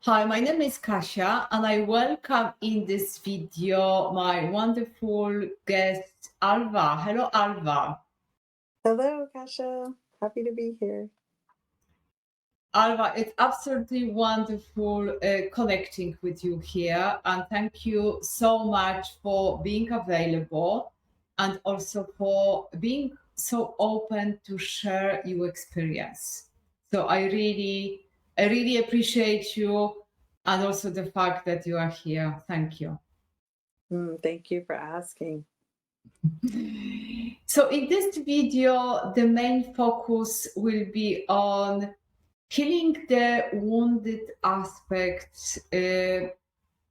Hi, my name is Kasia, and I welcome in this video my wonderful guest, Alva. Hello, Alva. Hello, Kasha. Happy to be here. Alva, it's absolutely wonderful connecting with you here, and thank you so much for being available and also for being so open to share your experience. So I really appreciate you and also the fact that you are here. Thank you. Thank you for asking. So in this video, the main focus will be on healing the wounded aspects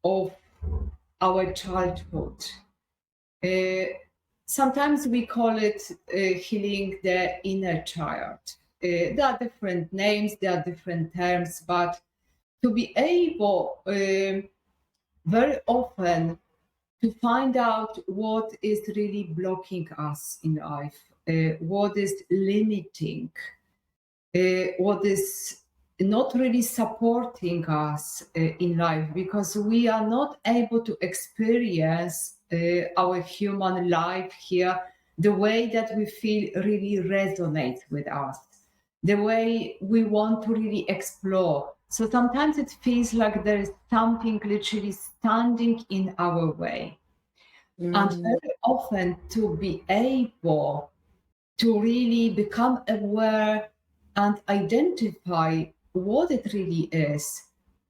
of our childhood. Sometimes we call it healing the inner child. There are different names, there are different terms, but to be able very often to find out what is really blocking us in life, what is limiting, what is not really supporting us in life, because we are not able to experience our human life here the way that we feel really resonates with us, the way we want to really explore. So sometimes it feels like there is something literally standing in our way. And Mm, very often to be able to really become aware and identify what it really is,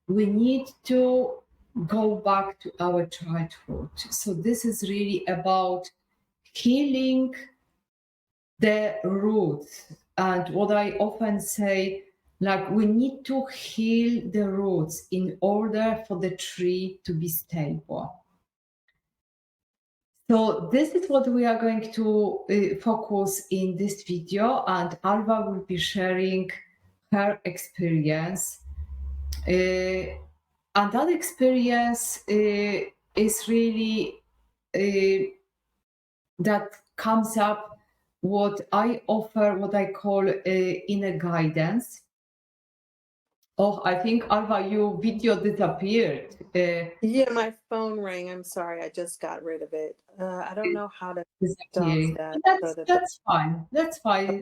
we need to go back to our childhood. So this is really about healing the roots. And what I often say, like, we need to heal the roots in order for the tree to be stable. So this is what we are going to focus in this video, and Alva will be sharing her experience. And that experience is really that comes up what I offer, what I call inner guidance. Oh, I think Alva, your video disappeared. yeah, my phone rang. I'm sorry. I just got rid of it. I don't know how to stop Disappearing. that so That's that the. that's fine. That's fine.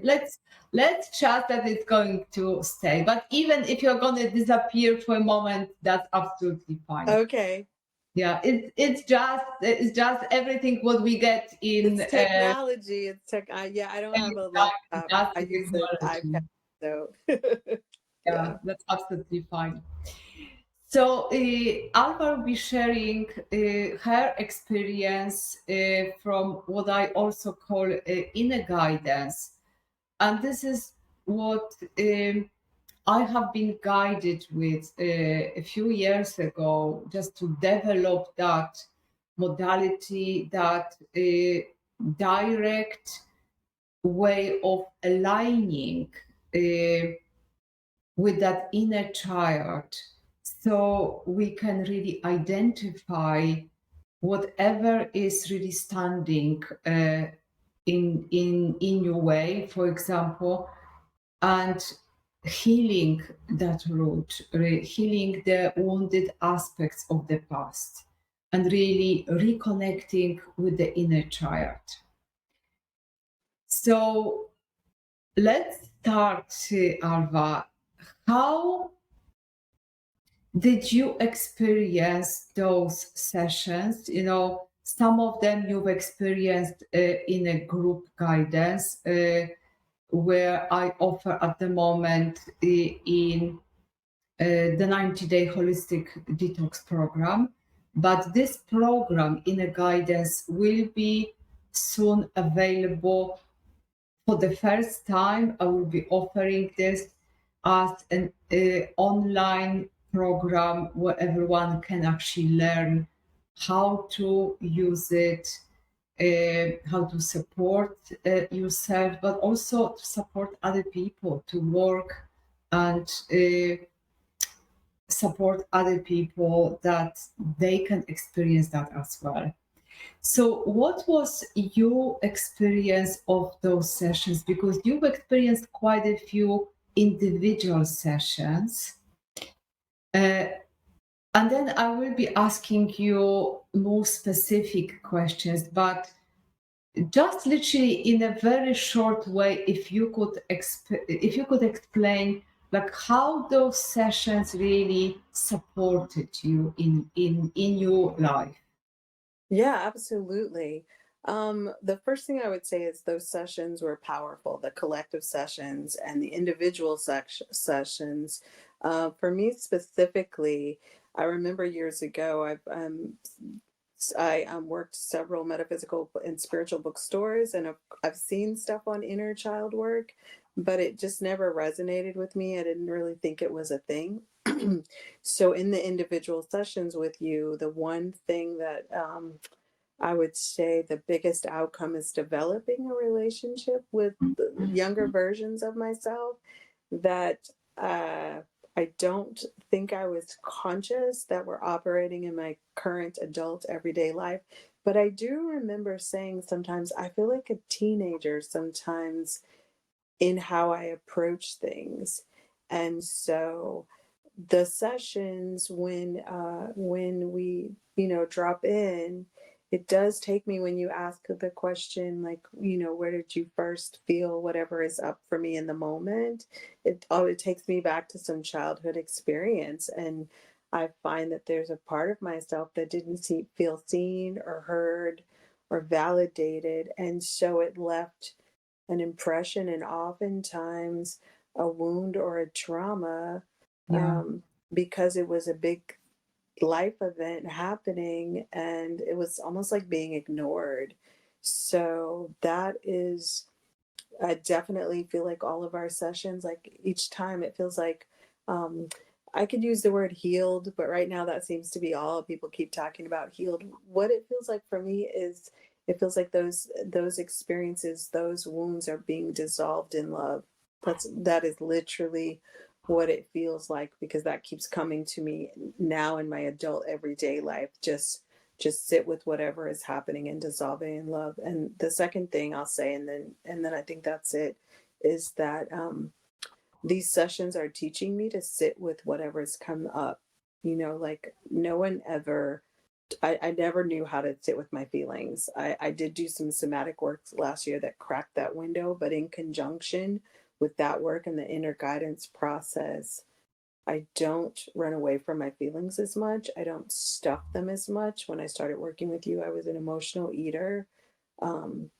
Let's chat that it's going to stay. But even if you're gonna disappear for a moment, that's absolutely fine. Okay. Yeah, it's just everything what we get in It's technology. It's tech. Yeah, I don't have a laptop. that's I the use an technology. iPad. So, Yeah, yeah. that's absolutely fine. So Alva will be sharing her experience from what I also call inner guidance. And this is what I have been guided with a few years ago, just to develop that modality, that direct way of aligning with that inner child, so we can really identify whatever is really standing in your way, for example, and healing that root, healing the wounded aspects of the past, and really reconnecting with the inner child. So let's start, Alva. How did you experience those sessions? Some of them you've experienced in a group guidance, where I offer at the moment in the 90-day holistic detox program. But this program in a guidance will be soon available. For the first time, I will be offering this as an online program where everyone can actually learn how to use it, how to support yourself, but also to support other people, to work and support other people that they can experience that as well. So, what was your experience of those sessions? Because you've experienced quite a few individual sessions. And then I will be asking you more specific questions, but just literally in a very short way, if you could if you could explain like how those sessions really supported you in your life. Yeah, absolutely. The first thing I would say is those sessions were powerful, the collective sessions and the individual sessions. For me specifically, I remember years ago, I worked several metaphysical and spiritual bookstores, and I've seen stuff on inner child work, but it just never resonated with me. I didn't really think it was a thing. So, in the individual sessions with you, the one thing that I would say the biggest outcome is developing a relationship with the younger versions of myself that I don't think I was conscious that were operating in my current adult everyday life. But I do remember saying sometimes I feel like a teenager sometimes in how I approach things. And so the sessions when we, drop in, it does take me when you ask the question like, where did you first feel whatever is up for me in the moment? It takes me back to some childhood experience, and I find that there's a part of myself that didn't feel seen or heard or validated, and so it left an impression and oftentimes a wound or a trauma, Yeah, um, because it was a big life event happening and it was almost like being ignored. So that is I definitely feel like all of our sessions, like each time it feels like um I could use the word healed, but right now that seems to be all people keep talking about healed. What it feels like for me is it feels like those experiences, those wounds are being dissolved in love. That is literally what it feels like because that keeps coming to me now in my adult everyday life. Just sit with whatever is happening and dissolve it in love. And the second thing I'll say, and then I think that's it, is that these sessions are teaching me to sit with whatever's come up. Like no one ever I never knew how to sit with my feelings. I did do some somatic work last year that cracked that window, but in conjunction with that work and the inner guidance process, I don't run away from my feelings as much. I don't stuff them as much. When I started working with you, I was an emotional eater. Um,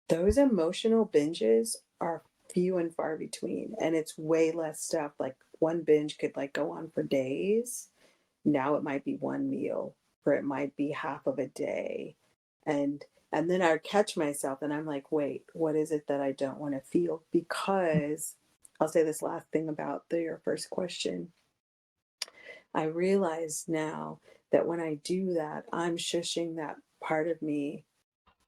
those emotional binges are few and far between, and it's way less stuff. Like one binge could like go on for days. Now it might be one meal, or it might be half of a day. And and then I catch myself and I'm like, wait, what is it that I don't want to feel? Because I'll say this last thing about your first question. I realize now that when I do that, I'm shushing that part of me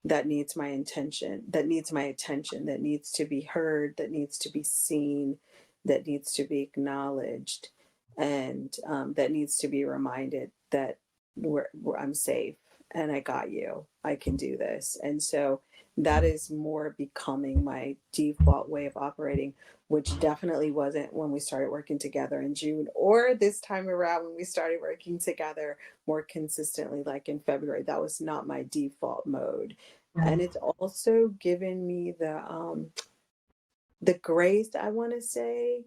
that needs my intention, that needs my attention, that needs to be heard, that needs to be seen, that needs to be acknowledged, and that needs to be reminded that I'm safe and I got you. I can do this. And so that is more becoming my default way of operating, which definitely wasn't when we started working together in June or this time around when we started working together more consistently, like in February. That was not my default mode. yeah, And it's also given me the grace, I want to say,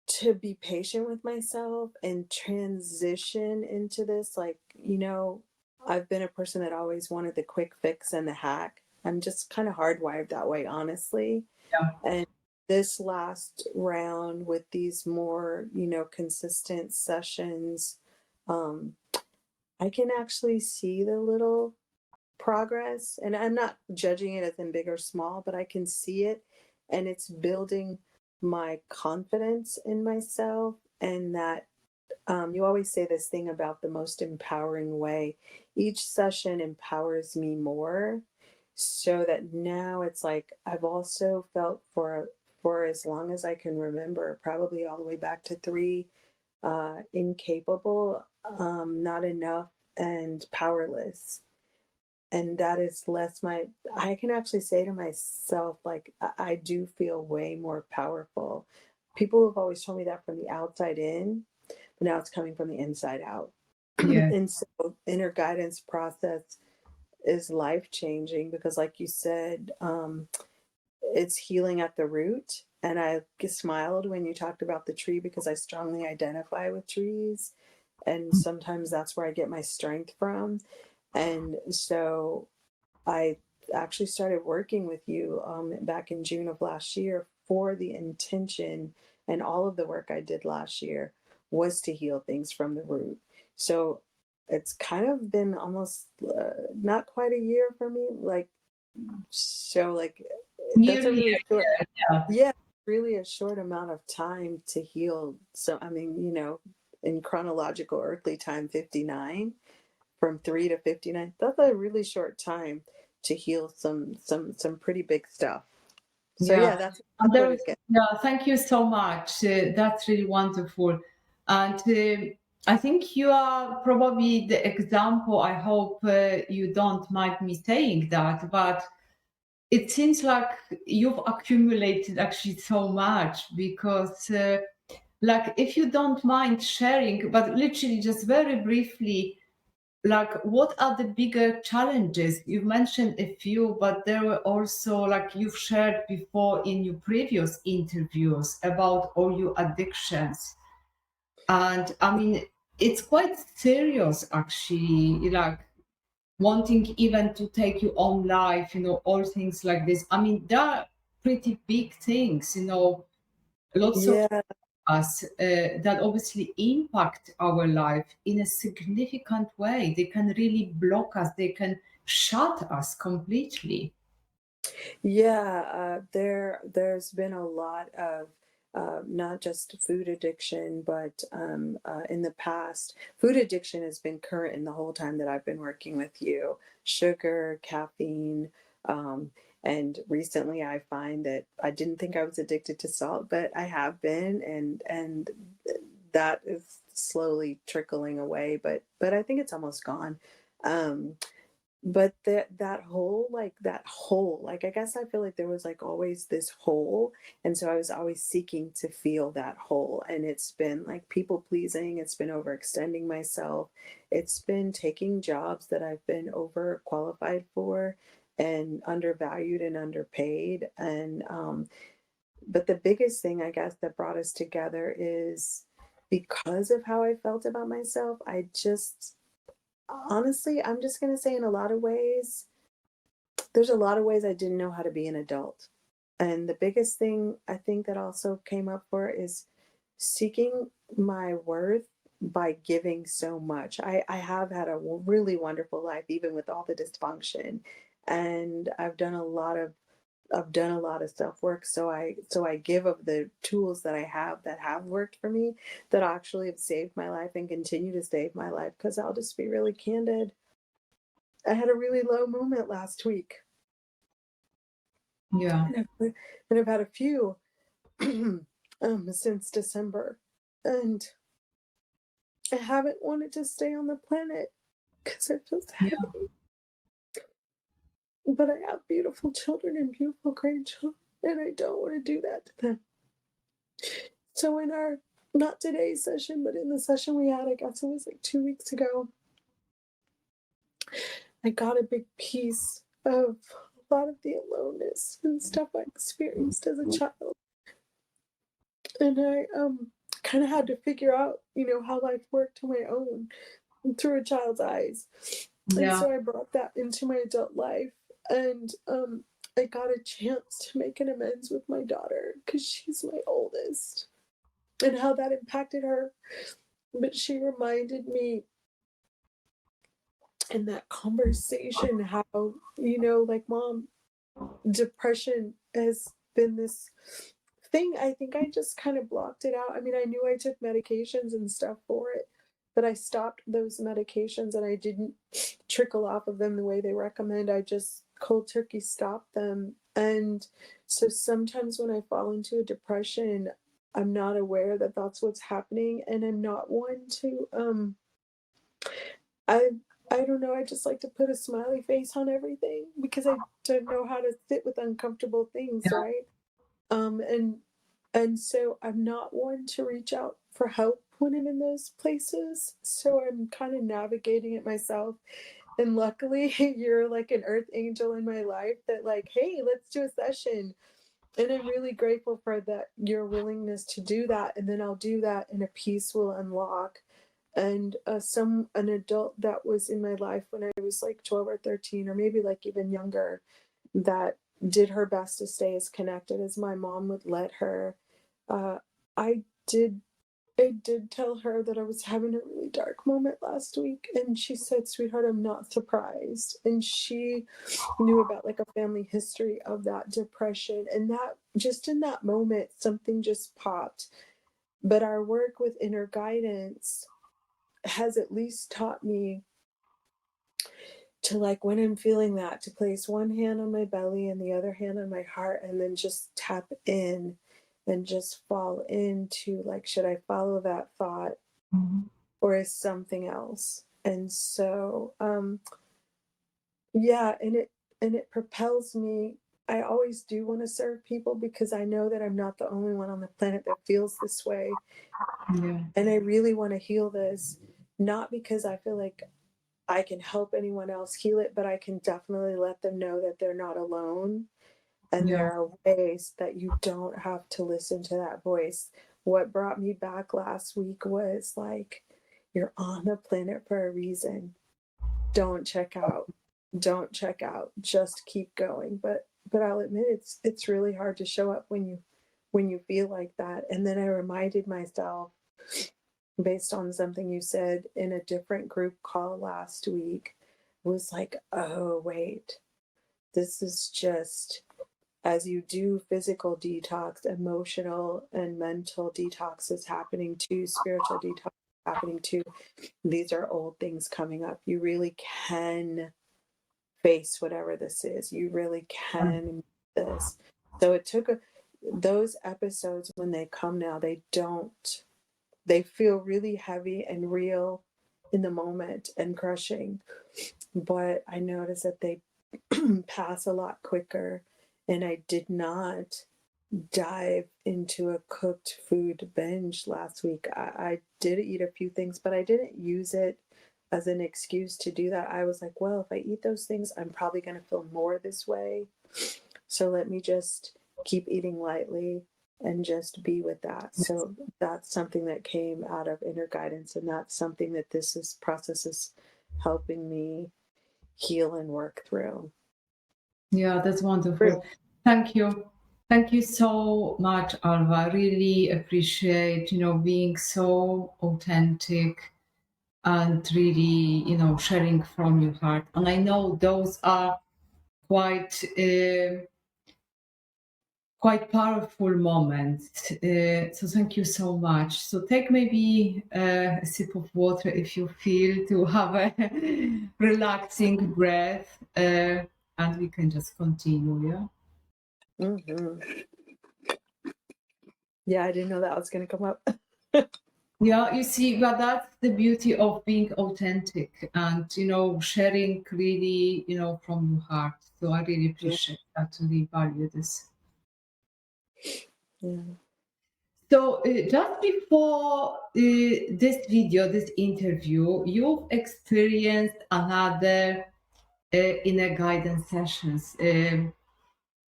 to be patient with myself and transition into this. Like, I've been a person that always wanted the quick fix and the hack. I'm just kind of hardwired that way, honestly. yeah, And this last round with these more, consistent sessions, um, I can actually see the little progress, and I'm not judging it as in big or small, but I can see it, and it's building my confidence in myself. And that you always say this thing about the most empowering way. Each session empowers me more, so that now it's like I've also felt for as long as I can remember, probably all the way back to three, incapable, not enough, and powerless. And that is less my I can actually say to myself, like, I do feel way more powerful. People have always told me that from the outside in, but now it's coming from the inside out. Yeah. And so inner guidance process is life changing because, like you said, it's healing at the root. And I smiled when you talked about the tree because I strongly identify with trees. And sometimes that's where I get my strength from. And so I actually started working with you back in June of last year for the intention, and all of the work I did last year was to heal things from the root. So it's kind of been almost not quite a year for me. Like, that's a Nearly really a short, year. Yeah. yeah, really a short amount of time to heal. So, I mean, in chronological earthly time, 59 from 3 to 59, that's a really short time to heal some pretty big stuff. So Yeah. yeah, that's And what there it is, gets. yeah, thank you so much. That's really wonderful. And I think you are probably the example. I hope you don't mind me saying that, but it seems like you've accumulated actually so much because, like, if you don't mind sharing, but literally just very briefly, like what are the bigger challenges? You mentioned a few, but there were also, like you've shared before in your previous interviews, about all your addictions. And I mean, it's quite serious actually, like wanting even to take your own life, all things like this. I mean, they are pretty big things, lots of Yeah, us that obviously impact our life in a significant way. They can really block us, they can shut us completely. yeah. There's been a lot of not just food addiction, but in the past, food addiction has been current in the whole time that I've been working with you. Sugar, caffeine, um, and recently I find that I didn't think I was addicted to salt, but I have been, and that is slowly trickling away. But I think it's almost gone. Um, but that hole, I guess I feel like there was like always this hole, and so I was always seeking to feel that hole, and it's been like people pleasing, it's been overextending myself, it's been taking jobs that I've been overqualified for and undervalued and underpaid, and but the biggest thing I guess that brought us together is because of how I felt about myself. I just honestly, I'm just going to say, in a lot of ways, there's a lot of ways I didn't know how to be an adult. And the biggest thing I think that also came up for is seeking my worth by giving so much. I have had a really wonderful life, even with all the dysfunction. And I've done a lot of self work. So I give of the tools that I have that have worked for me, that actually have saved my life and continue to save my life. Because I'll just be really candid. I had a really low moment last week, Yeah. and I've had a few since December, and I haven't wanted to stay on the planet because it feels Yeah. heavy. But I have beautiful children and beautiful grandchildren, and I don't want to do that to them. So in our not today's session, but in the session we had, I guess it was like 2 weeks ago, I got a big piece of a lot of the aloneness and stuff I experienced as a child. And I kind of had to figure out, how life worked on my own through a child's eyes. And Yeah. so I brought that into my adult life. And I got a chance to make an amends with my daughter because she's my oldest, and how that impacted her. But she reminded me in that conversation how, like, Mom, depression has been this thing. I think I just kind of blocked it out. I mean, I knew I took medications and stuff for it, but I stopped those medications and I didn't trickle off of them the way they recommend. I just cold turkey stopped them. And so sometimes when I fall into a depression, I'm not aware that that's what's happening, and I'm not one to I I don't know, I just like to put a smiley face on everything because I don't know how to sit with uncomfortable things, Yeah. right? And so I'm not one to reach out for help when I'm in those places. So I'm kind of navigating it myself. And luckily, you're like an earth angel in my life that, like, hey, let's do a session. And I'm really grateful for that, your willingness to do that. And then I'll do that, and a piece will unlock. And an adult that was in my life when I was like 12 or 13, or maybe like even younger, that did her best to stay as connected as my mom would let her. Uh, I did I did tell her that I was having a really dark moment last week, and she said, "Sweetheart, I'm not surprised." And she knew about like a family history of that depression, and that just in that moment, something just popped. But our work with inner guidance has at least taught me to, like, when I'm feeling that, to place one hand on my belly and the other hand on my heart, and then just tap in and just fall into, like, should I follow that thought, Mhm. or is something else? And so, yeah, and it propels me. I always do want to serve people because I know that I'm not the only one on the planet that feels this way. Yeah. And I really want to heal this, not because I feel like I can help anyone else heal it, but I can definitely let them know that they're not alone. And Yeah. there are ways that you don't have to listen to that voice. What brought me back last week was like, you're on the planet for a reason. Don't check out. Don't check out. Just keep going. But I'll admit it's really hard to show up when you feel like that. And then I reminded myself, based on something you said in a different group call last week, was like, oh wait, this is just, as you do physical detox, emotional and mental detox is happening too, spiritual detox is happening too. These are old things coming up. You really can face whatever this is. You really can this. So it took those episodes, when they come now, they feel really heavy and real in the moment and crushing. But I noticed that they pass a lot quicker. And I did not dive into a cooked food binge last week. I did eat a few things, but I didn't use it as an excuse to do that. I was like, well, if I eat those things, I'm probably going to feel more this way. So let me just keep eating lightly and just be with that. So that's something that came out of inner guidance, and that's something that this process is helping me heal and work through. Yeah, that's True. wonderful. Thank you. Thank you so much, Alva. I really appreciate, being so authentic and really, sharing from your heart. And I know those are quite quite powerful moments. So thank you so much. So take maybe a sip of water if you feel to have a relaxing breath, and we can just continue. Yeah. Hmm. Yeah, I didn't know that was going to come up. Yeah, you see, but that's the beauty of being authentic and sharing really from your heart. So I really Yeah. appreciate that. Really value this. Yeah. So just before this video, this interview, you've experienced another inner guidance sessions,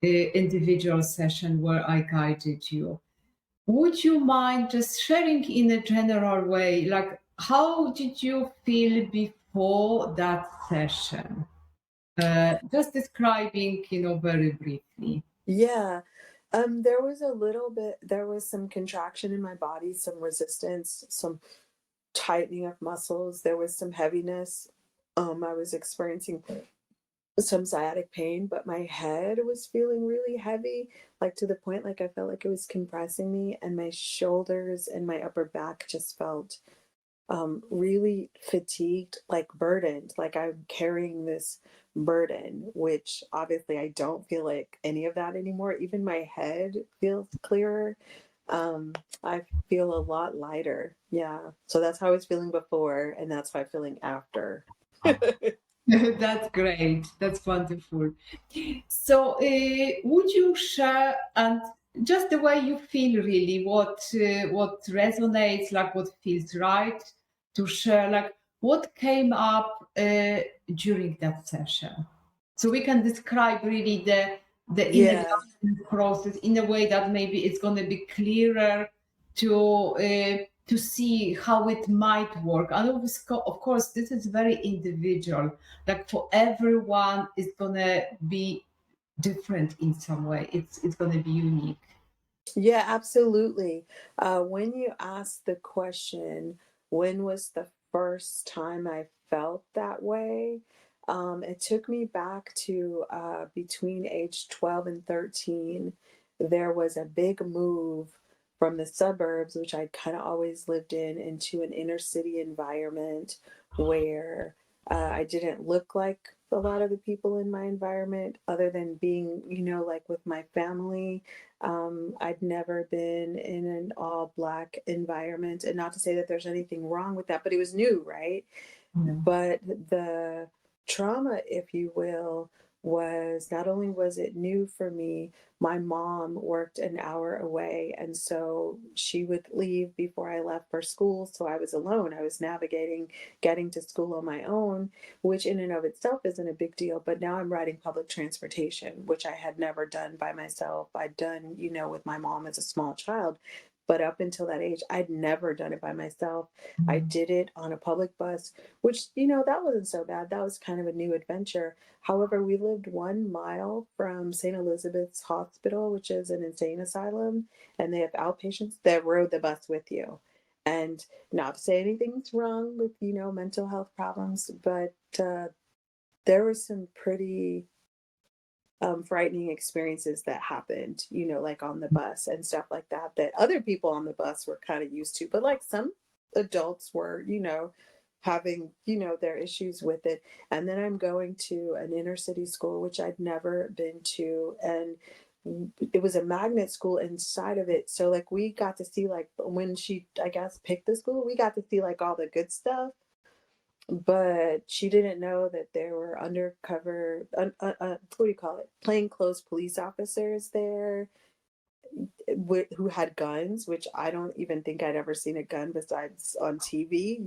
individual session where I guided you. Would you mind just sharing in a general way, like how did you feel before that session? Just describing, very briefly. Yeah. There was some contraction in my body, some resistance, some tightening of muscles. There was some heaviness. I was experiencing some sciatic pain, but my head was feeling really heavy, like to the point like I felt like it was compressing me, and my shoulders and my upper back just felt really fatigued, like burdened, like I'm carrying this burden, which obviously I don't feel like any of that anymore. Even my head feels clearer. I feel a lot lighter. Yeah. So that's how I was feeling before, and that's how I'm feeling after. That's great. That's wonderful. So, would you share and just the way you feel, really, what resonates, like what feels right to share, like what came up during that session. So we can describe really the inner Yeah. process in a way that maybe it's going to be clearer to see how it might work. And of course, this is very individual. Like for everyone, it's going to be different in some way. It's going to be unique. Yeah, absolutely. When you asked the question, when was the first time I felt that way? It took me back to between age 12 and 13. There was a big move from the suburbs, which I'd kind of always lived in, into an inner city environment where I didn't look like a lot of the people in my environment, other than being, like with my family. I'd never been in an all black environment, and not to say that there's anything wrong with that, but it was new, right? Yeah. But the trauma, if you will, was not only was it new for me, my mom worked an hour away. And so she would leave before I left for school. So I was alone. I was navigating getting to school on my own, which in and of itself isn't a big deal. But now I'm riding public transportation, which I had never done by myself. I'd done, with my mom as a small child. But up until that age, I'd never done it by myself. I Mm. did it on a public bus, which, that wasn't so bad. That was kind of a new adventure. However, we lived 1 mile from St. Elizabeth's Hospital, which is an insane asylum, and they have outpatients that rode the bus with you. And not to say anything's wrong with, mental health problems, but there was some pretty frightening experiences that happened, like on the bus and stuff like that, that other people on the bus were kind of used to. But like some adults were, having, their issues with it. And then I'm going to an inner city school, which I'd never been to. And it was a magnet school inside of it. So like we got to see, like when she, I guess, picked the school, we got to see like all the good stuff, but she didn't know that there were undercover, what do you call it, plainclothes police officers there who had guns, which I don't even think I'd ever seen a gun besides on TV,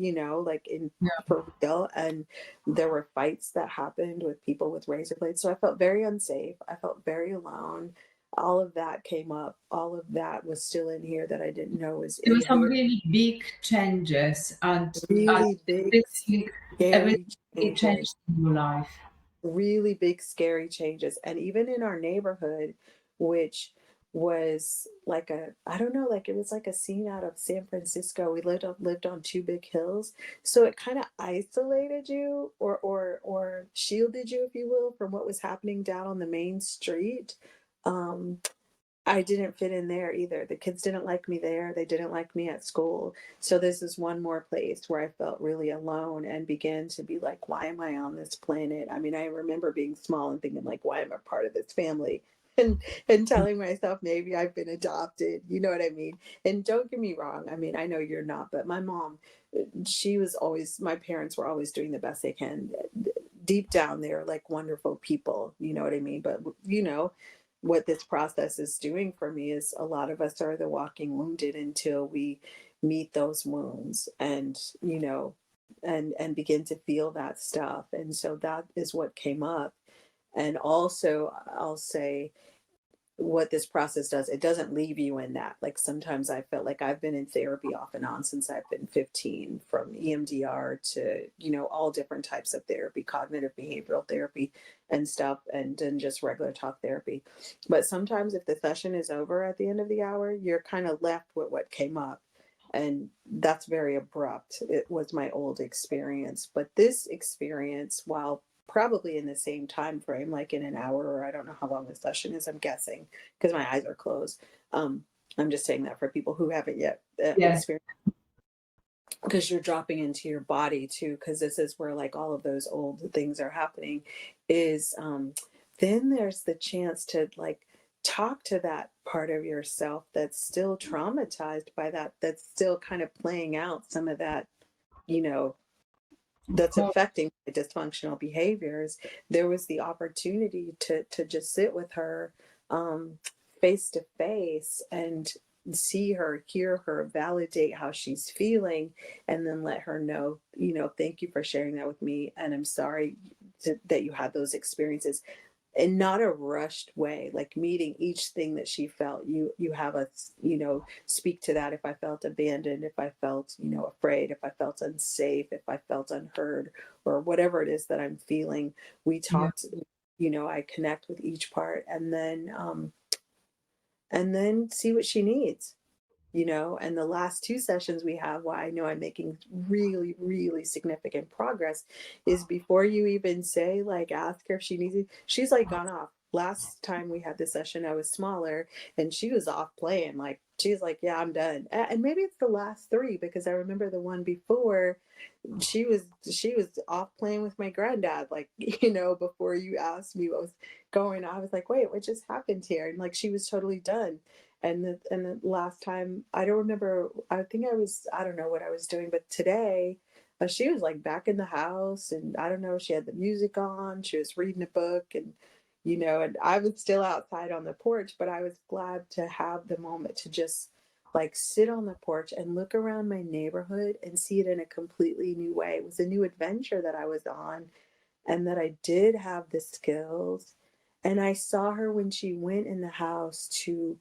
like in Yeah. for real. And there were fights that happened with people with razor blades. So I felt very unsafe. I felt very alone. All of that came up. All of that was still in here that I didn't know was There were in some here. really big changes, and Really big, everything everything scary really changes. changed in your life. Really big scary changes. And even in our neighborhood, which was like a, I don't know, like it was like a scene out of San Francisco. We lived on two big hills, so it kind of isolated you, or shielded you, if you will, from what was happening down on the main street. um I didn't fit in there either. The kids didn't like me there. They didn't like me at school. So this is one more place where I felt really alone and began to be like, why am I on this planet? I mean, I remember being small and thinking like, why am I part of this family? And telling myself maybe I've been adopted. You know what I mean? And don't get me wrong. I mean, I know you're not, but my mom, she was always, my parents were always doing the best they can. Deep down, they're like wonderful people. You know what I mean? But what this process is doing for me is a lot of us are the walking wounded until we meet those wounds, and and begin to feel that stuff. And so that is what came up. And also I'll say, what this process does, it doesn't leave you in that. Like sometimes I felt like I've been in therapy off and on since I've been 15, from EMDR to, all different types of therapy, cognitive behavioral therapy and stuff, and then just regular talk therapy. But sometimes if the session is over at the end of the hour, you're kind of left with what came up. And that's very abrupt. It was my old experience. But this experience, while probably in the same time frame, like in an hour, or I don't know how long the session is, I'm guessing, because my eyes are closed. I'm just saying that for people who haven't yet Yes, experienced, because you're dropping into your body too, because this is where like all of those old things are happening. Is then there's the chance to like talk to that part of yourself that's still traumatized by that, that's still kind of playing out some of that, you know of that's course. affecting the dysfunctional behaviors. There was the opportunity to just sit with her, um, face to face and see her, hear her, validate how she's feeling, and then let her know, thank you for sharing that with me. And I'm sorry that you had those experiences, in not a rushed way, like meeting each thing that she felt. You have us, speak to that. If I felt abandoned, if I felt, afraid, if I felt unsafe, if I felt unheard, or whatever it is that I'm feeling, we Yeah. talked. I connect with each part, and then see what she needs. And the last two sessions we have, why I know I'm making really, really significant progress, is before you even say, like, ask her if she needs it, she's like gone off. Last time we had this session, I was smaller and she was off playing. Like, she's like, yeah, I'm done. And maybe it's the last three, because I remember the one before, she was off playing with my granddad, like, before you asked me what was going on. I was like, wait, what just happened here? And like, she was totally done. And the last time, I don't remember, I think I don't know what I was doing, but today, she was like back in the house, and I don't know, she had the music on, she was reading a book, and I was still outside on the porch, but I was glad to have the moment to just like sit on the porch and look around my neighborhood and see it in a completely new way. It was a new adventure that I was on, and that I did have the skills. And I saw her when she went in the house to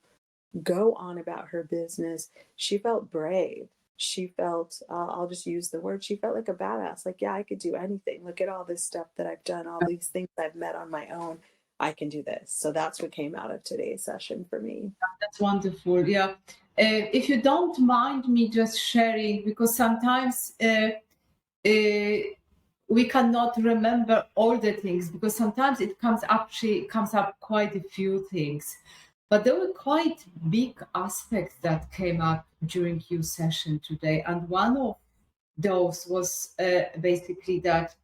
go on about her business. She felt brave. She felt, I'll just use the word, she felt like a badass. Like, yeah, I could do anything. Look at all this stuff that I've done, all these things I've met on my own. I can do this. So that's what came out of today's session for me. That's wonderful. Yeah. If you don't mind me just sharing, because sometimes uh, we cannot remember all the things, because sometimes comes up quite a few things. But there were quite big aspects that came up during your session today. And one of those was basically that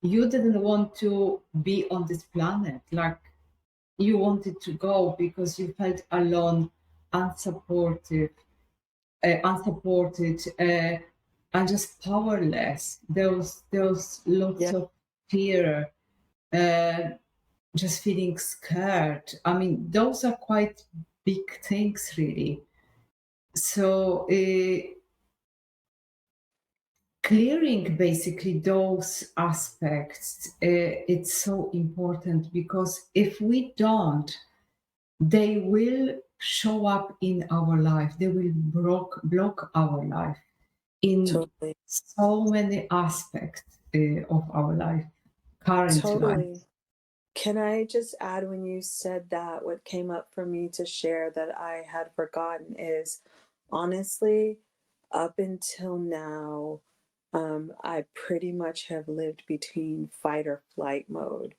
you didn't want to be on this planet. Like, you wanted to go because you felt alone, unsupported, unsupported, and just powerless. There was lots Yeah, of fear, uh, just feeling scared. I mean, those are quite big things, really. So clearing basically those aspects, it's so important, because if we don't, they will show up in our life. They will block our life in totally. so many aspects of our life, current life. Totally. Can I just add, when you said that, what came up for me to share that I had forgotten is, honestly, up until now, I pretty much have lived between fight or flight mode.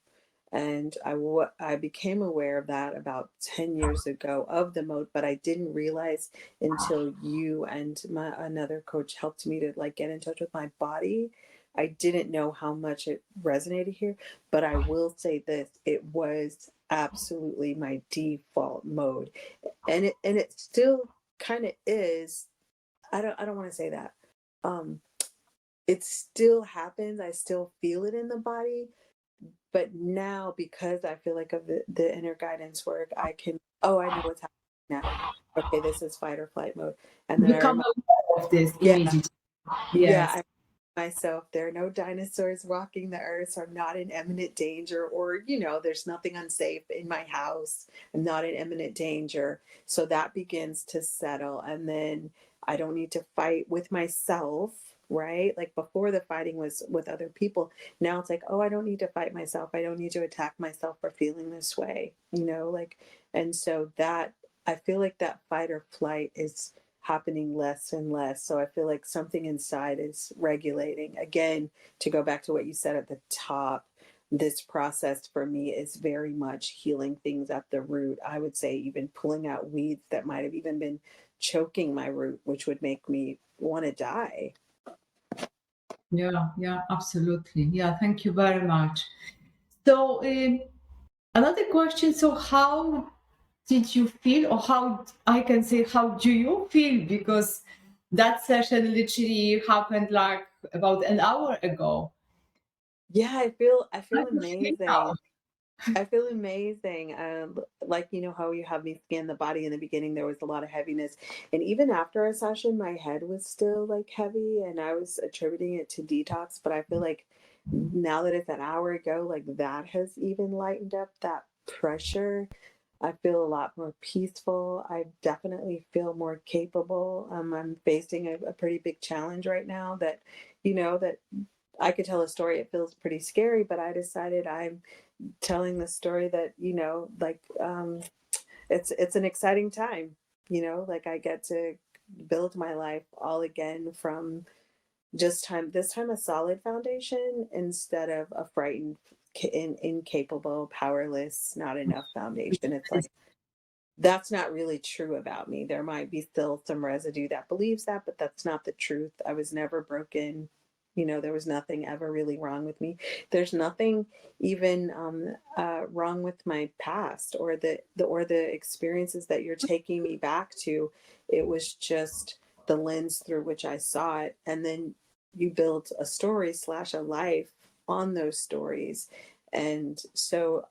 And I became aware of that about 10 years ago, of the mode, but I didn't realize until you and my another coach helped me to like get in touch with my body. I didn't know how much it resonated here, but I will say this, it was absolutely my default mode. And it still kind of is. I don't want to say that. Um it still happens. I still feel it in the body, but now, because I feel like of the inner guidance work, I can, oh, I know what's happening now. Okay, this is fight or flight mode. And then I Become remind, aware of this yeah, immediately. yeah, Yes. I myself, there are no dinosaurs walking the earth, so I'm not in imminent danger, or, there's nothing unsafe in my house. I'm not in imminent danger. So that begins to settle. And then I don't need to fight with myself, right? Like before, the fighting was with other people. Now it's like, oh, I don't need to fight myself. I don't need to attack myself for feeling this way, like, and so that, I feel like that fight or flight is happening less and less. So I feel like something inside is regulating. Again, to go back to what you said at the top, this process for me is very much healing things at the root. I would say even pulling out weeds that might have even been choking my root, which would make me want to die. Yeah, yeah, absolutely. Yeah, thank you very much. So, another question. So, how did you feel, or how I can say, how do you feel? Because that session literally happened like about an hour ago. Yeah, I feel How do you feel amazing. now? I feel amazing. Like, how you have me scan the body in the beginning, there was a lot of heaviness. And even after a session, my head was still like heavy and I was attributing it to detox. But I feel like now that it's an hour ago, like that has even lightened up that pressure. I feel a lot more peaceful. I definitely feel more capable. I'm facing a pretty big challenge right now that I could tell a story. It feels pretty scary, but I decided I'm telling the story that like it's an exciting time, like I get to build my life all again from just time this time a solid foundation instead of a frightened incapable, powerless, not enough foundation. It's like that's not really true about me. There might be still some residue that believes that, but that's not the truth. I was never broken. There was nothing ever really wrong with me. There's nothing even wrong with my past or the experiences that you're taking me back to. It was just the lens through which I saw it, and then you build a story slash a life on those stories. And so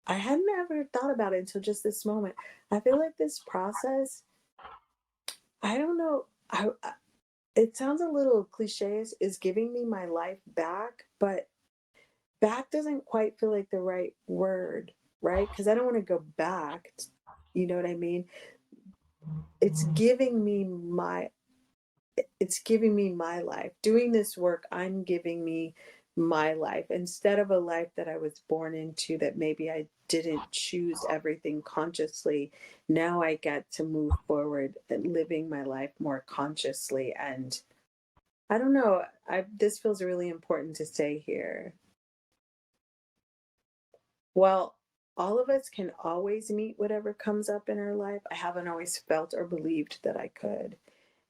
I hadn't ever thought about it until just this moment. I feel like this process, I don't know, it sounds a little cliche, is giving me my life back, but back doesn't quite feel like the right word, right? Because I don't want to go back. You know what I mean? It's giving me my it's giving me my life. Doing this work, I'm giving me my life instead of a life that I was born into that maybe I didn't choose everything consciously. Now I get to move forward and living my life more consciously. And I don't know, this feels really important to say here. Well, all of us can always meet whatever comes up in our life. I haven't always felt or believed that I could.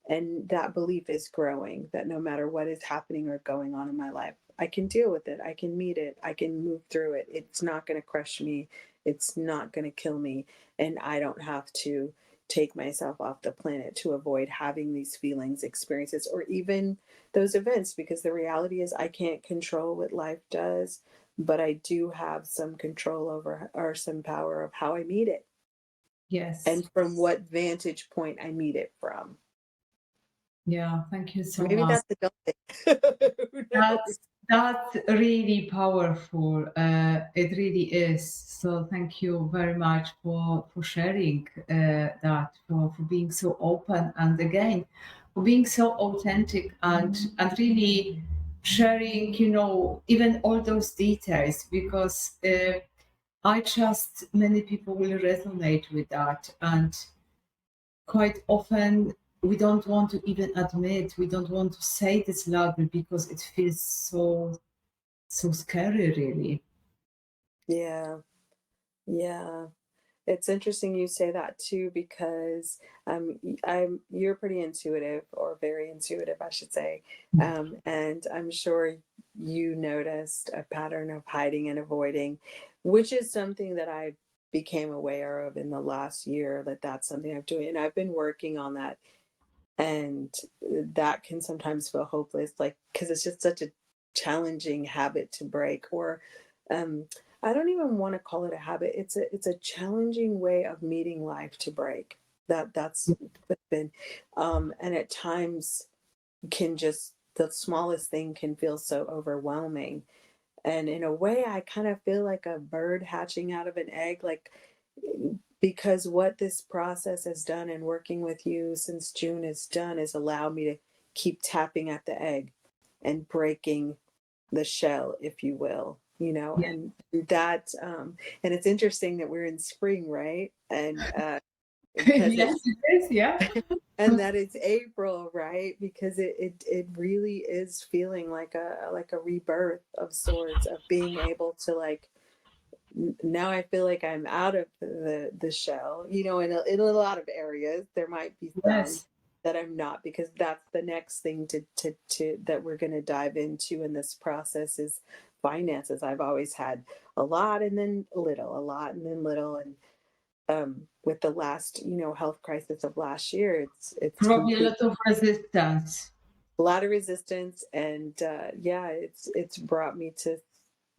And that belief is growing that no matter what is happening or going on in my life, I can deal with it. I can meet it. I can move through it. It's not going to crush me. It's not going to kill me. And I don't have to take myself off the planet to avoid having these feelings, experiences, or even those events, because the reality is I can't control what life does, but I do have some control over or some power of how I meet it Yes. and from what vantage point I meet it from. Yeah. Thank you so Maybe much. that's the dumb thing. Who knows? That's really powerful. It really is. So thank you very much for sharing that, for being so open, and again, for being so authentic, and really sharing, even all those details, because I trust many people will resonate with that. And quite often we don't want to even admit, we don't want to say this loudly because it feels so scary, really. Yeah, yeah. It's interesting you say that too because you're pretty intuitive or very intuitive, I should say. And I'm sure you noticed a pattern of hiding and avoiding, which is something that I became aware of in the last year, that that's something I'm doing. And I've been working on that, and that can sometimes feel hopeless, like because it's just such a challenging habit to break. Or um I don't even want to call it a habit. It's a challenging way of meeting life to break. That's what's been and at times can just the smallest thing can feel so overwhelming. And in a way, I kind of feel like a bird hatching out of an egg, like because what this process has done and working with you since June has done is allow me to keep tapping at the egg and breaking the shell, if you will, Yeah. and that and it's interesting that we're in spring, right? And because Yes, it's it is. Yeah. and that it's April, right? Because it really is feeling like a rebirth of sorts, of being able to like now I feel like I'm out of the shell, in a lot of areas. There might be some Yes. that I'm not, because that's the next thing to that we're going to dive into in this process is finances. I've always had a lot and then little, a lot and then little, and with the last, health crisis of last year, it's Probably a complete lot of resistance. a lot of resistance, and yeah, it's brought me to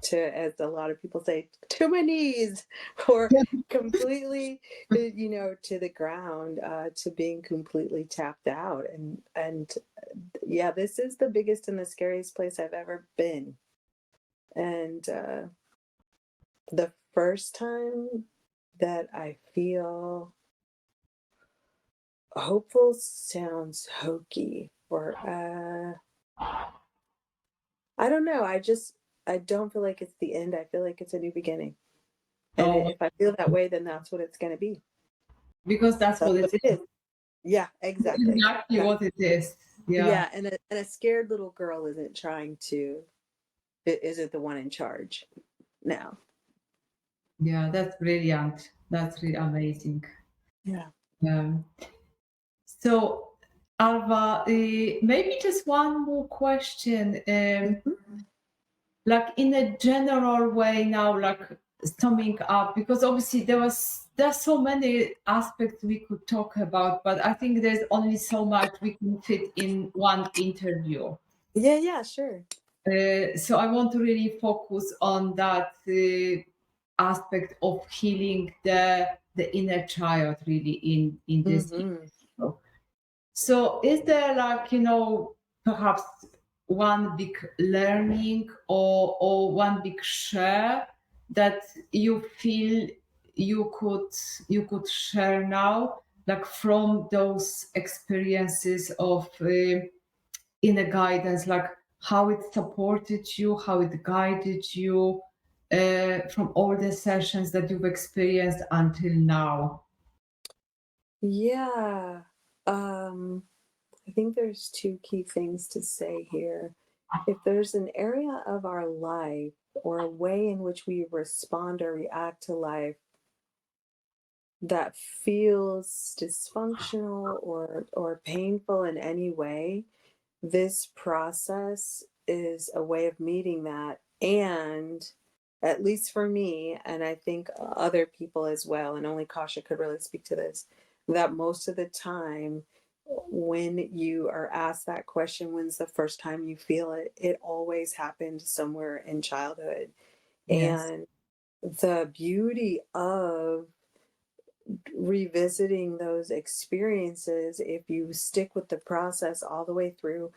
to, as a lot of people say, to my knees, or completely, to the ground, to being completely tapped out. And yeah, this is the biggest and the scariest place I've ever been. And the first time that I feel hopeful sounds hokey, or I don't know. I don't feel like it's the end. I feel like it's a new beginning. And Oh, if I feel that way, then that's what it's going to be. because that's That's what it what it is. is. Yeah, exactly. Exactly That, what it is. Yeah. yeah, and a scared little girl isn't trying to, it isn't the one in charge now. Yeah, that's brilliant. That's really amazing. Yeah. Um, so, Alva, maybe just one more question. Mhm. Like in a general way now, like summing up, because obviously there's so many aspects we could talk about, but I think there's only so much we can fit in one interview. Yeah, yeah, sure. So I want to really focus on that aspect of healing the inner child really in this. Hmm. So is there like, perhaps one big learning or one big share that you feel you could you could share now, like from those experiences of inner guidance, like how it supported you, how it guided you from all the sessions that you've experienced until now? Yeah. I think there's two key things to say here. If there's an area of our life or a way in which we respond or react to life that feels dysfunctional or painful in any way, this process is a way of meeting that. And at least for me, and I think other people as well, and only Kasha could really speak to this, that most of the time when you are asked that question, when's the first time you feel it, it always happened somewhere in childhood. Yes. And the beauty of revisiting those experiences, if you stick with the process all the way through,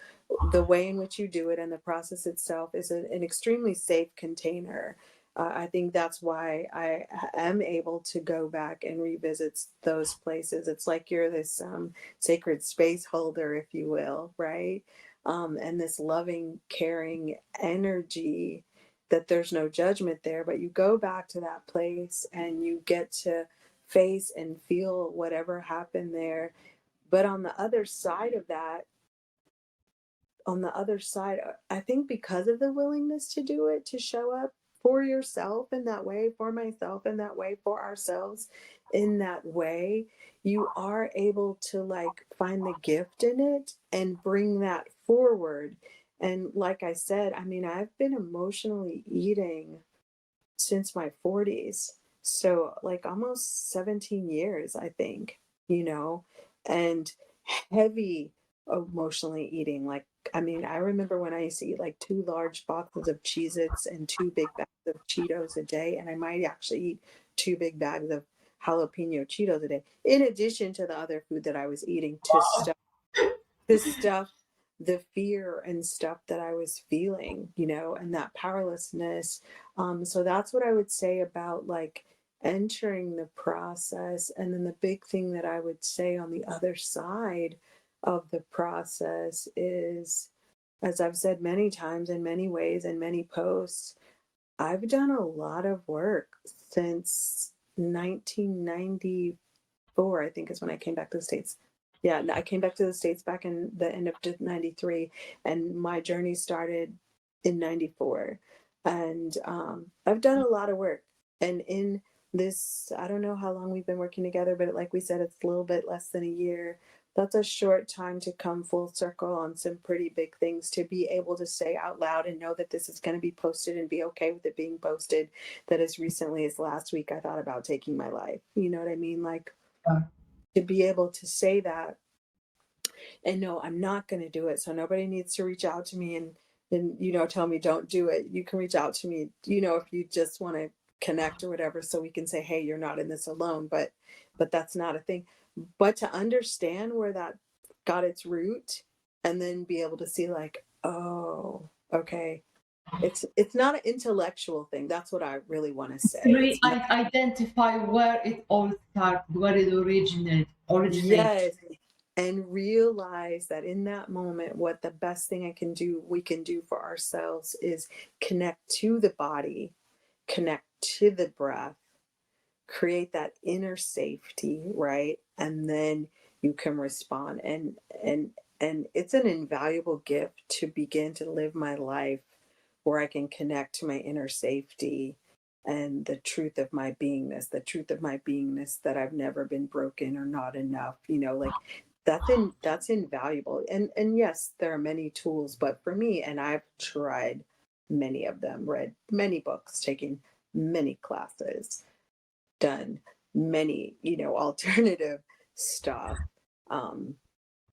the way in which you do it and the process itself is an extremely safe container. I think that's why I am able to go back and revisit those places. It's like you're this sacred space holder, if you will, right? And this loving, caring energy, that there's no judgment there, but you go back to that place and you get to face and feel whatever happened there. But on the other side of that, on the other side, I think because of the willingness to do it, to show up for yourself in that way, for myself in that way, for ourselves in that way, you are able to like find the gift in it and bring that forward. And like I said, I mean, I've been emotionally eating since my 40s. So, like almost 17 years, I think, and heavy emotionally eating. Like, I mean, I remember when I used to eat like 2 large boxes of Cheez Its and 2 big bags of Cheetos a day, and I might actually eat 2 big bags of jalapeno Cheetos a day, in addition to the other food that I was eating to stuff the fear and stuff that I was feeling, and that powerlessness. So that's what I would say about like entering the process. And then the big thing that I would say on the other side of the process is, as I've said many times in many ways in many posts, I've done a lot of work since 1994, I think is when I came back to the States. Yeah, I came back to the States back in the end of 93, and my journey started in 94. And I've done a lot of work. And in this, I don't know how long we've been working together, but like we said, it's a little bit less than a year. That's a short time to come full circle on some pretty big things, to be able to say out loud and know that this is going to be posted and be okay with it being posted. That as recently as last week, I thought about taking my life. You know what I mean? Like, Yeah. to be able to say that and no, I'm not going to do it. So nobody needs to reach out to me and and, tell me don't do it. You can reach out to me, if you just want to connect or whatever, so we can say, hey, you're not in this alone. But that's not a thing. But to understand where that got its root, and then be able to see like, oh, okay. It's not an intellectual thing. That's what I really want to say. Really It's not. identify where it all started, where it originated. Yes. And realize that in that moment, what the best thing we can do for ourselves is connect to the body, connect to the breath, create that inner safety, right? And then you can respond. And it's an invaluable gift to begin to live my life where I can connect to my inner safety and the truth of my beingness, that I've never been broken or not enough, like that's invaluable. And yes, there are many tools, but for me, and I've tried many of them, read many books, taken many classes, done many, alternative stuff. Um,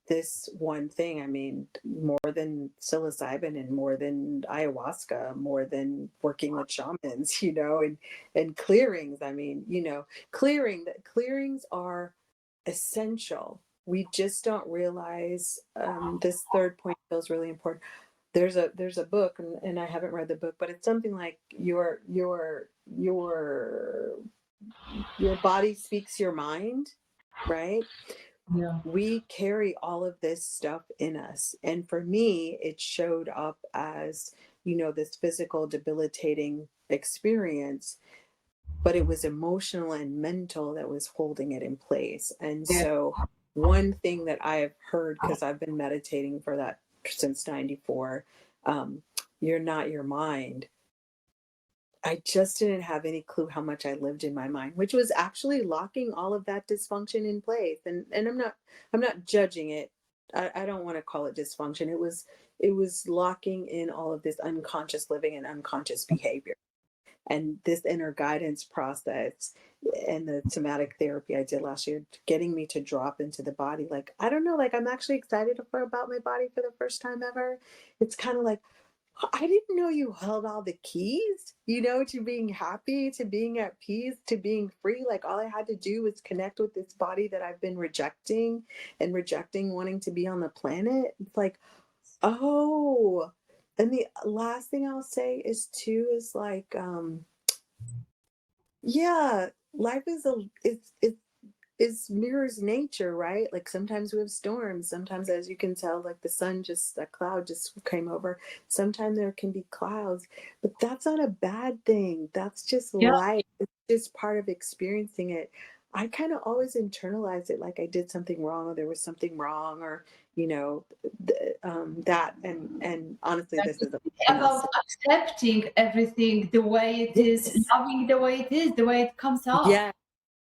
this one thing, I mean, more than psilocybin and more than ayahuasca, more than working with shamans, and clearings. I mean, clearings are essential. We just don't realize, this third point feels really important. There's a book, and I haven't read the book, but it's something like your body speaks your mind, right? Yeah. We carry all of this stuff in us. And for me, it showed up as, this physical debilitating experience, but it was emotional and mental that was holding it in place. And Yeah. so, one thing that I have heard, because I've been meditating for that since 94, um, you're not your mind. I just didn't have any clue how much I lived in my mind, which was actually locking all of that dysfunction in place. And I'm not judging it. I don't want to call it dysfunction. It was locking in all of this unconscious living and unconscious behavior. And this inner guidance process and the somatic therapy I did last year, getting me to drop into the body. Like, I don't know, like I'm actually excited about my body for the first time ever. It's kind of like, I didn't know you held all the keys, to being happy, to being at peace, to being free. Like, all I had to do was connect with this body that I've been rejecting and rejecting wanting to be on the planet. It's like, oh. And the last thing I'll say is too is like, yeah, life is mirrors nature, right? Like sometimes we have storms. Sometimes, as you can tell, like a cloud just came over. Sometimes there can be clouds, but that's not a bad thing. That's just Yeah. life. It's just part of experiencing it. I kind of always internalize it like I did something wrong, or there was something wrong, or you know, that. And honestly, this is something else. About accepting everything the way it is, Yes. loving the way it is, the way it comes up. Yeah,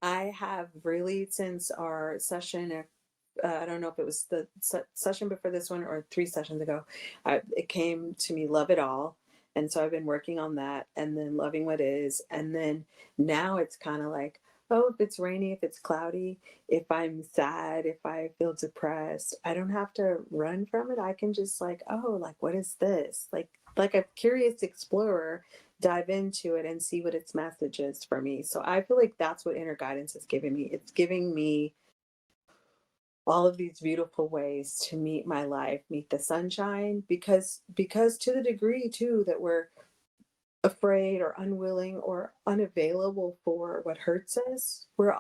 I have really, since our session, I don't know if it was the session before this one or 3 sessions ago, it came to me, love it all. And so I've been working on that, and then loving what is. And then now it's kind of like, oh, if it's rainy, if it's cloudy, if I'm sad, if I feel depressed, I don't have to run from it. I can just like, oh, like, what is this? Like a curious explorer, dive into it and see what its message is for me. So I feel like that's what inner guidance is giving me. It's giving me all of these beautiful ways to meet my life, meet the sunshine, because to the degree too that we're afraid or unwilling or unavailable for what hurts us, we're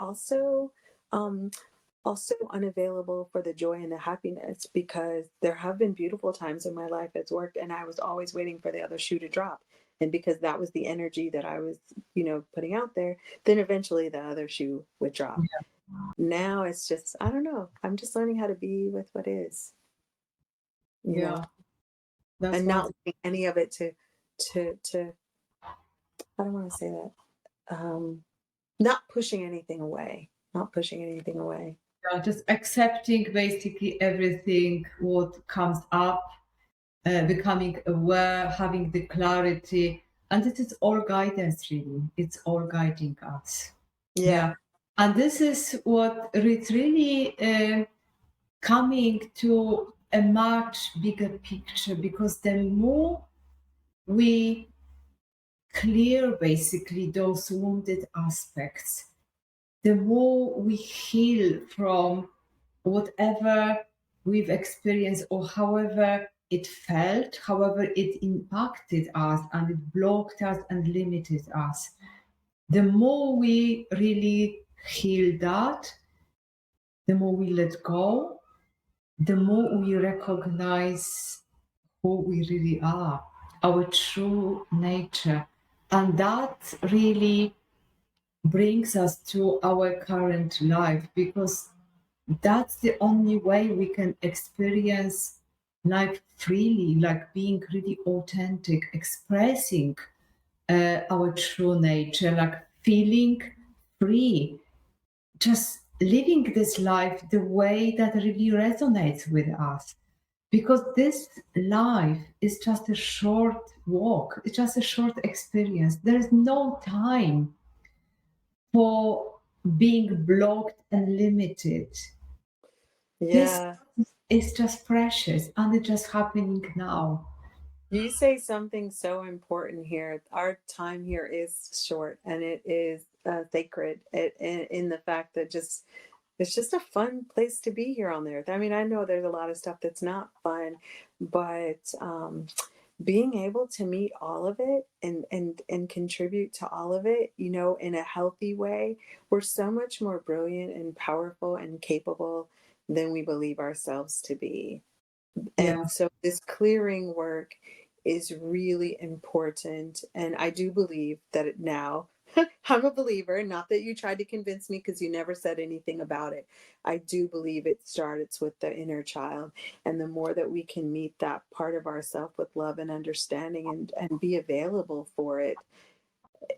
um also unavailable for the joy and the happiness, because there have been beautiful times in my life that's worked, and I was always waiting for the other shoe to drop. And because that was the energy that I was, putting out there, then eventually the other shoe would drop. Now it's just, I don't know. I'm just learning how to be with what is, you know, Yeah, that's and not what. letting any of it to, I don't want to say that. Not pushing anything away, not pushing anything away. Yeah, just accepting basically everything what comes up, becoming aware, having the clarity, and it is all guidance. Really, it's all guiding us. Yeah. Yeah, and this is what it's really coming to. a much bigger picture, because the more we clear basically those wounded aspects, the more we heal from whatever we've experienced, or however it felt, however it impacted us and it blocked us and limited us. The more we really heal that, the more we let go, the more we recognize who we really are, our true nature. And that really brings us to our current life, because that's the only way we can experience life freely, like being really authentic, expressing our true nature, like feeling free, just living this life the way that really resonates with us. Because this life is just a short walk, it's just a short experience. There is no time for being blocked and limited. This Yeah. is just precious and it's just happening now. You say something so important here. Our time here is short, and it is sacred. In the fact that just it's just a fun place to be here on the earth. I mean, I know there's a lot of stuff that's not fun, but being able to meet all of it and contribute to all of it, you know, in a healthy way, we're so much more brilliant and powerful and capable than we believe ourselves to be. Yeah, And so this clearing work is really important. And I do believe that it now, I'm a believer, not that you tried to convince me because you never said anything about it. I do believe it starts with the inner child. And the more that we can meet that part of ourself with love and understanding and be available for it,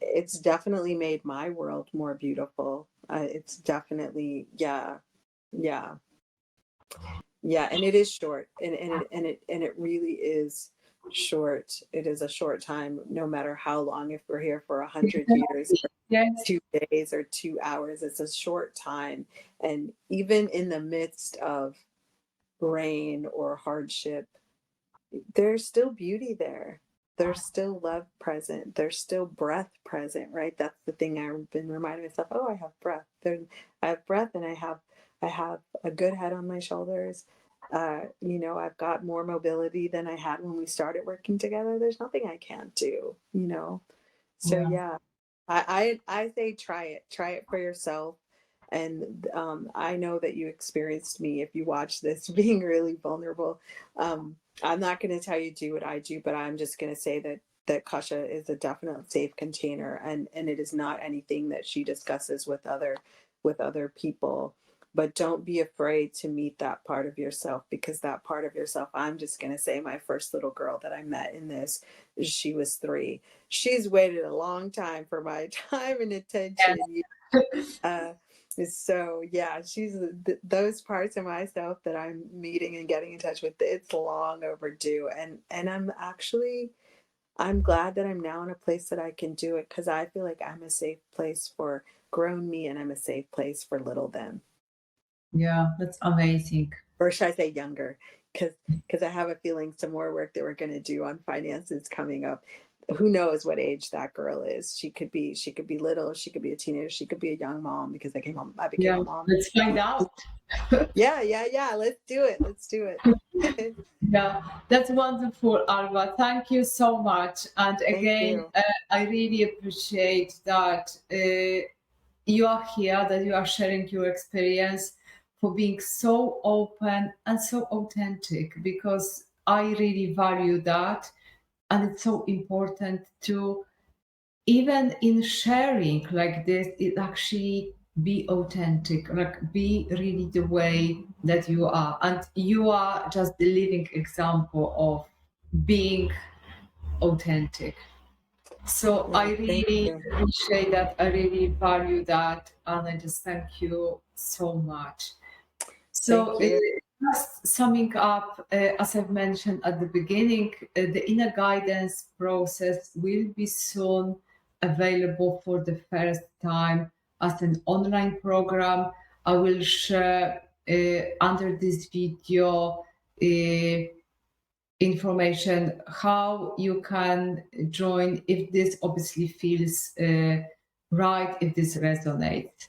it's definitely made my world more beautiful. It's definitely, yeah, yeah. Yeah, and it is short, and it really is short. It is a short time, no matter how long. If we're here for 100 years, or yes, 2 days, or 2 hours, it's a short time. And even in the midst of rain or hardship, there's still beauty there. There's still love present. There's still breath present, right? That's the thing I've been reminding myself. Oh, I have breath. I have breath, and I have a good head on my shoulders. You know, I've got more mobility than I had when we started working together. There's nothing I can't do. You know, so yeah, yeah, I say try it for yourself. And I know that you experienced me if you watch this being really vulnerable. I'm not going to tell you do what I do, but I'm just going to say that Kasha is a definite safe container, and it is not anything that she discusses with other people. But don't be afraid to meet that part of yourself, because that part of yourself, I'm just going to say, my first little girl that I met in this, she was 3. She's waited a long time for my time and attention. yes, Uh, so yeah, she's those parts of myself that I'm meeting and getting in touch with. It's long overdue, and I'm glad that I'm now in a place that I can do it, because I feel like I'm a safe place for grown me, and I'm a safe place for little them, yeah, that's amazing. or should I say younger? Because I have a feeling some more work that we're going to do on finances coming up. Who knows what age that girl is? She could be little, she could be a teenager, she could be a young mom, because I became Yeah, a mom. let's find out. Yeah, yeah, yeah. Let's do it. Let's do it. Yeah, that's wonderful, Alva. Thank you so much. And Thank again, you. I really appreciate that you are here, that you are sharing your experience, for being so open and so authentic, because I really value that. And it's so important to, even in sharing like this, it actually be authentic, like be really the way that you are. And you are just the living example of being authentic. So I Oh, thank really you. appreciate that. I really value that. And I just thank you so much. So, Thank you. just summing up, as I've mentioned at the beginning, the inner guidance process will be soon available for the first time as an online program. I will share under this video uh, information how you can join if this obviously feels right, if this resonates.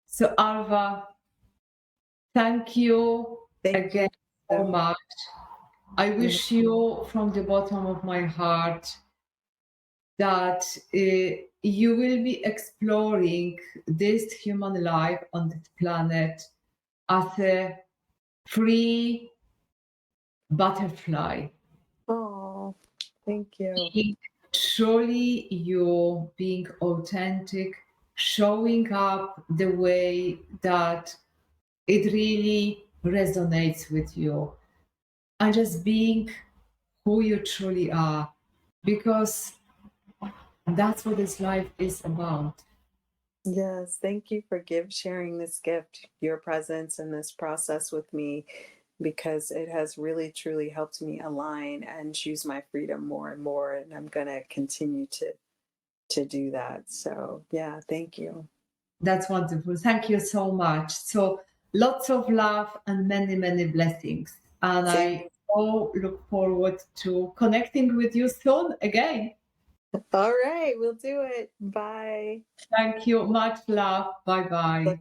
So, Alva, thank you Thank again you so so much. I much. wish you from the bottom of my heart that you will be exploring this human life on this planet as a free butterfly, Oh, thank you. being truly you, being authentic, showing up the way that it really resonates with you, and just being who you truly are, because that's what this life is about. Yes, thank you for sharing this gift, your presence in this process with me, because it has really truly helped me align and choose my freedom more and more. And I'm gonna continue to do that. So yeah, thank you. That's wonderful. Thank you so much. So lots of love and many, many blessings. And Same. I so look forward to connecting with you soon again. All right, we'll do it. Bye. Thank you. Much love. Bye bye.